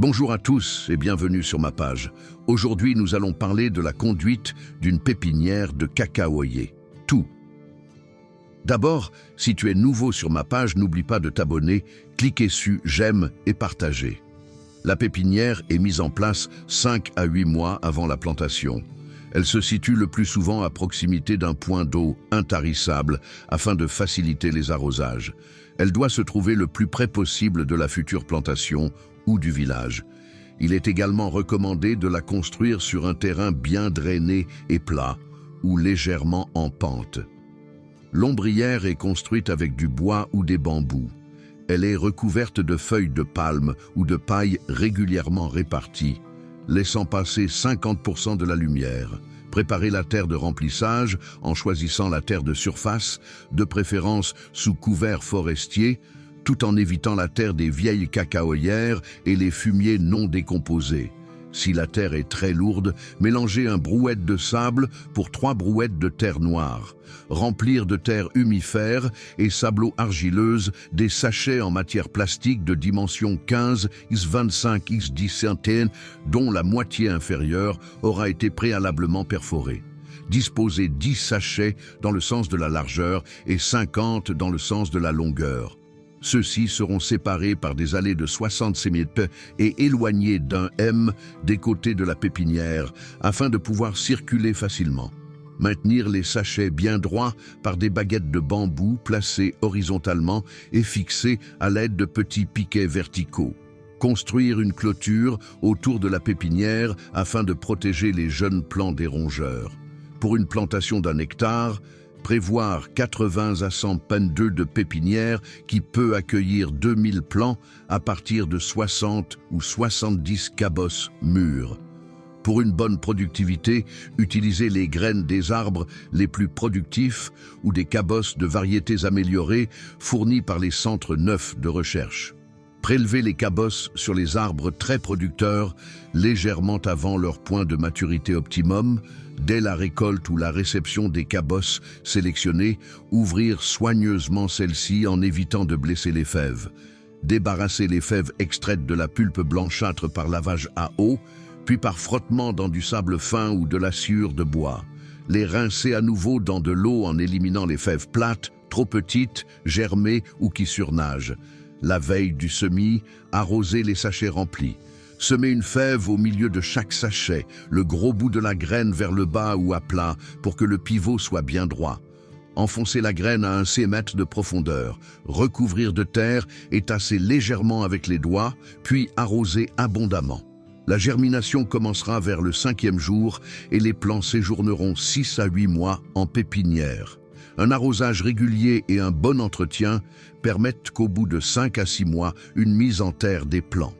Bonjour à tous et bienvenue sur ma page. Aujourd'hui, nous allons parler de la conduite d'une pépinière de cacaoyers. Tout. D'abord, si tu es nouveau sur ma page, n'oublie pas de t'abonner, cliquer sur j'aime et partager. La pépinière est mise en place 5 à 8 mois avant la plantation. Elle se situe le plus souvent à proximité d'un point d'eau intarissable afin de faciliter les arrosages. Elle doit se trouver le plus près possible de la future plantation ou du village. Il est également recommandé de la construire sur un terrain bien drainé et plat ou légèrement en pente. L'ombrière est construite avec du bois ou des bambous. Elle est recouverte de feuilles de palme ou de paille régulièrement réparties, laissant passer 50% de la lumière. Préparez la terre de remplissage en choisissant la terre de surface, de préférence sous couvert forestier, tout en évitant la terre des vieilles cacaoyères et les fumiers non décomposés. Si la terre est très lourde, mélangez un brouette de sable pour 3 brouettes de terre noire. Remplir de terre humifère et sableaux argileuse des sachets en matière plastique de dimension 15 x 25 x 10 cm, dont la moitié inférieure aura été préalablement perforée. Disposez 10 sachets dans le sens de la largeur et 50 dans le sens de la longueur. Ceux-ci seront séparés par des allées de 60 cm et éloignés d'1 m des côtés de la pépinière afin de pouvoir circuler facilement. Maintenir les sachets bien droits par des baguettes de bambou placées horizontalement et fixées à l'aide de petits piquets verticaux. Construire une clôture autour de la pépinière afin de protéger les jeunes plants des rongeurs. Pour une plantation d'1 hectare, prévoir 80 à 100 pendes de pépinière qui peut accueillir 2000 plants à partir de 60 ou 70 cabosses mûres. Pour une bonne productivité, utilisez les graines des arbres les plus productifs ou des cabosses de variétés améliorées fournies par les centres neufs de recherche. Prélevez les cabosses sur les arbres très producteurs légèrement avant leur point de maturité optimum. Dès la récolte ou la réception des cabosses sélectionnées, ouvrir soigneusement celles-ci en évitant de blesser les fèves. Débarrasser les fèves extraites de la pulpe blanchâtre par lavage à eau, puis par frottement dans du sable fin ou de la sciure de bois. Les rincer à nouveau dans de l'eau en éliminant les fèves plates, trop petites, germées ou qui surnagent. La veille du semis, arroser les sachets remplis. Semez une fève au milieu de chaque sachet, le gros bout de la graine vers le bas ou à plat pour que le pivot soit bien droit. Enfoncez la graine à 1 cm de profondeur, recouvrir de terre et tasser légèrement avec les doigts, puis arroser abondamment. La germination commencera vers le 5e jour et les plants séjourneront 6 à 8 mois en pépinière. Un arrosage régulier et un bon entretien permettent qu'au bout de 5 à 6 mois, une mise en terre des plants.